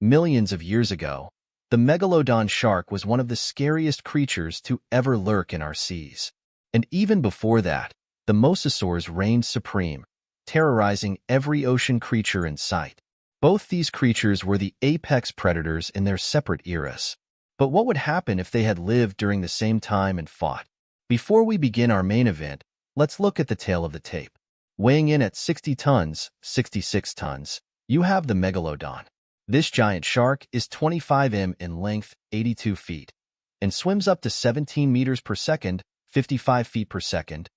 Millions of years ago, the Megalodon shark was one of the scariest creatures to ever lurk in our seas. And even before that, the Mosasaurs reigned supreme, terrorizing every ocean creature in sight. Both these creatures were the apex predators in their separate eras. But what would happen if they had lived during the same time and fought? Before we begin our main event, let's look at the tail of the tape. Weighing in at 60 tons, 66 tons, you have the Megalodon. This giant shark is 25 m in length, 82 feet, and swims up to 17 meters per second, 55 feet per second.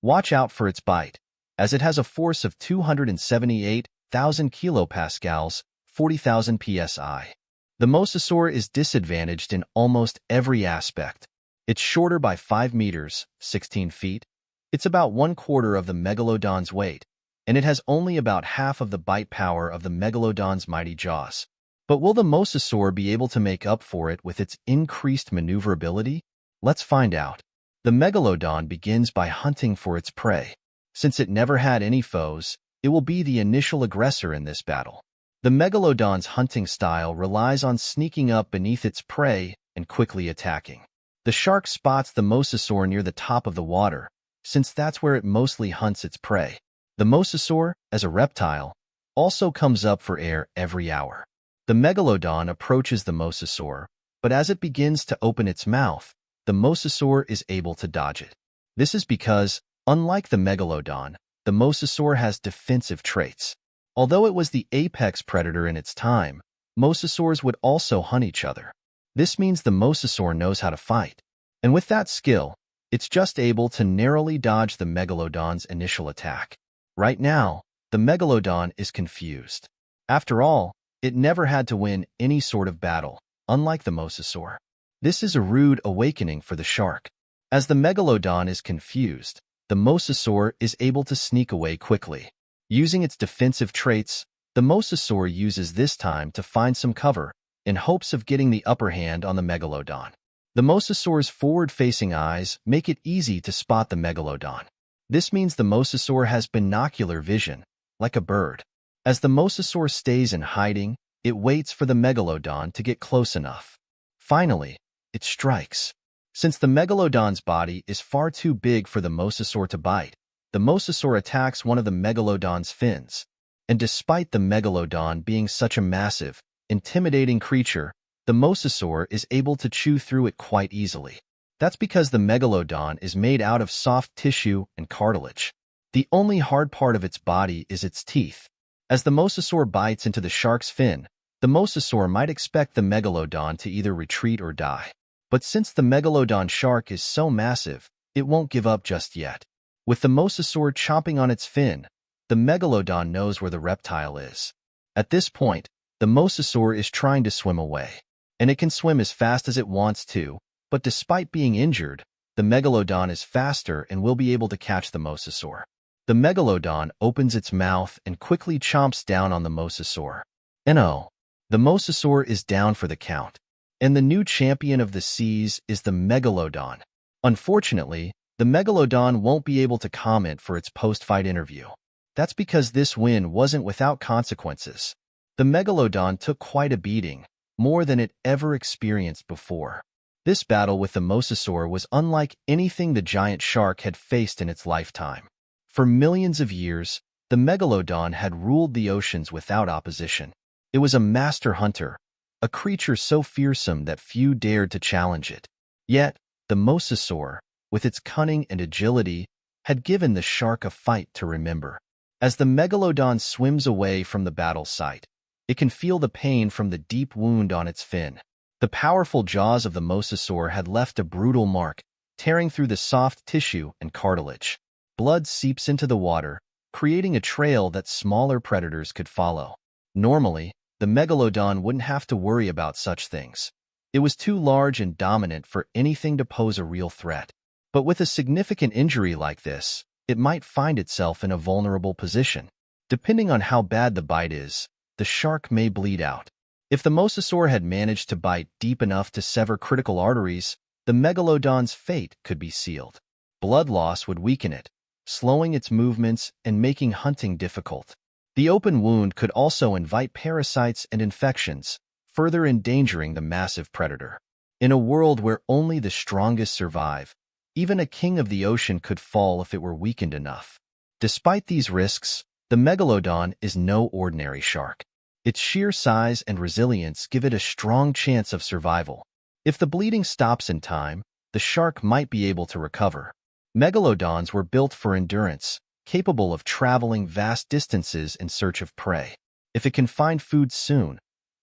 Watch out for its bite, as it has a force of 278,000 kilopascals, 40,000 psi. The Mosasaur is disadvantaged in almost every aspect. It's shorter by 5 meters, 16 feet. It's about 1/4 of the Megalodon's weight, and it has only about half of the bite power of the Megalodon's mighty jaws. But will the Mosasaur be able to make up for it with its increased maneuverability? Let's find out. The Megalodon begins by hunting for its prey. Since it never had any foes, it will be the initial aggressor in this battle. The Megalodon's hunting style relies on sneaking up beneath its prey and quickly attacking. The shark spots the Mosasaur near the top of the water, since that's where it mostly hunts its prey. The Mosasaur, as a reptile, also comes up for air every hour. The Megalodon approaches the Mosasaur, but as it begins to open its mouth, the Mosasaur is able to dodge it. This is because, unlike the Megalodon, the Mosasaur has defensive traits. Although it was the apex predator in its time, Mosasaurs would also hunt each other. This means the Mosasaur knows how to fight, and with that skill, it's just able to narrowly dodge the Megalodon's initial attack. Right now, the Megalodon is confused. After all, it never had to win any sort of battle, unlike the Mosasaur. This is a rude awakening for the shark. As the Megalodon is confused, the Mosasaur is able to sneak away quickly. Using its defensive traits, the Mosasaur uses this time to find some cover in hopes of getting the upper hand on the Megalodon. The Mosasaur's forward-facing eyes make it easy to spot the Megalodon. This means the Mosasaur has binocular vision, like a bird. As the Mosasaur stays in hiding, it waits for the Megalodon to get close enough. Finally, it strikes. Since the Megalodon's body is far too big for the Mosasaur to bite, the Mosasaur attacks one of the Megalodon's fins. And despite the Megalodon being such a massive, intimidating creature, the Mosasaur is able to chew through it quite easily. That's because the Megalodon is made out of soft tissue and cartilage. The only hard part of its body is its teeth. As the Mosasaur bites into the shark's fin, the Mosasaur might expect the Megalodon to either retreat or die. But since the Megalodon shark is so massive, it won't give up just yet. With the Mosasaur chomping on its fin, the Megalodon knows where the reptile is. At this point, the Mosasaur is trying to swim away, and it can swim as fast as it wants to, but despite being injured, the Megalodon is faster and will be able to catch the Mosasaur. The Megalodon opens its mouth and quickly chomps down on the Mosasaur. No, the Mosasaur is down for the count, and the new champion of the seas is the Megalodon. Unfortunately, the Megalodon won't be able to comment for its post-fight interview. That's because this win wasn't without consequences. The Megalodon took quite a beating, more than it ever experienced before. This battle with the Mosasaur was unlike anything the giant shark had faced in its lifetime. For millions of years, the Megalodon had ruled the oceans without opposition. It was a master hunter, a creature so fearsome that few dared to challenge it. Yet, the Mosasaur, with its cunning and agility, had given the shark a fight to remember. As the Megalodon swims away from the battle site, it can feel the pain from the deep wound on its fin. The powerful jaws of the Mosasaur had left a brutal mark, tearing through the soft tissue and cartilage. Blood seeps into the water, creating a trail that smaller predators could follow. Normally, the Megalodon wouldn't have to worry about such things. It was too large and dominant for anything to pose a real threat. But with a significant injury like this, it might find itself in a vulnerable position. Depending on how bad the bite is, the shark may bleed out. If the Mosasaur had managed to bite deep enough to sever critical arteries, the Megalodon's fate could be sealed. Blood loss would weaken it, slowing its movements and making hunting difficult. The open wound could also invite parasites and infections, further endangering the massive predator. In a world where only the strongest survive, even a king of the ocean could fall if it were weakened enough. Despite these risks, the Megalodon is no ordinary shark. Its sheer size and resilience give it a strong chance of survival. If the bleeding stops in time, the shark might be able to recover. Megalodons were built for endurance, capable of traveling vast distances in search of prey. If it can find food soon,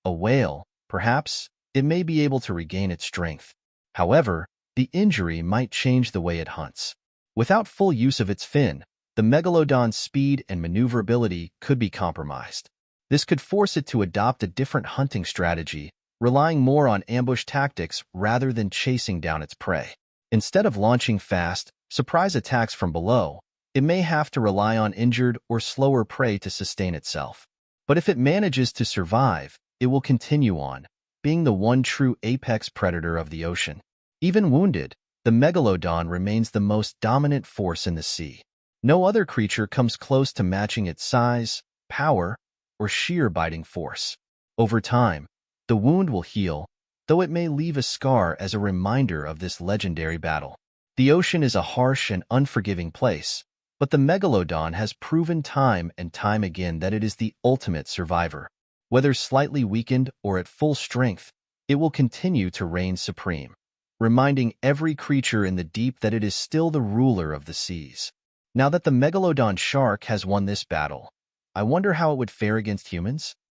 a whale, perhaps, it may be able to regain its strength. However, the injury might change the way it hunts. Without full use of its fin, the Megalodon's speed and maneuverability could be compromised. This could force it to adopt a different hunting strategy, relying more on ambush tactics rather than chasing down its prey. Instead of launching fast, surprise attacks from below, it may have to rely on injured or slower prey to sustain itself. But if it manages to survive, it will continue on, being the one true apex predator of the ocean. Even wounded, the Megalodon remains the most dominant force in the sea. No other creature comes close to matching its size, power, or sheer biting force. Over time, the wound will heal, though it may leave a scar as a reminder of this legendary battle. The ocean is a harsh and unforgiving place, but the Megalodon has proven time and time again that it is the ultimate survivor. Whether slightly weakened or at full strength, it will continue to reign supreme, reminding every creature in the deep that it is still the ruler of the seas. Now that the Megalodon shark has won this battle, I wonder how it would fare against humans?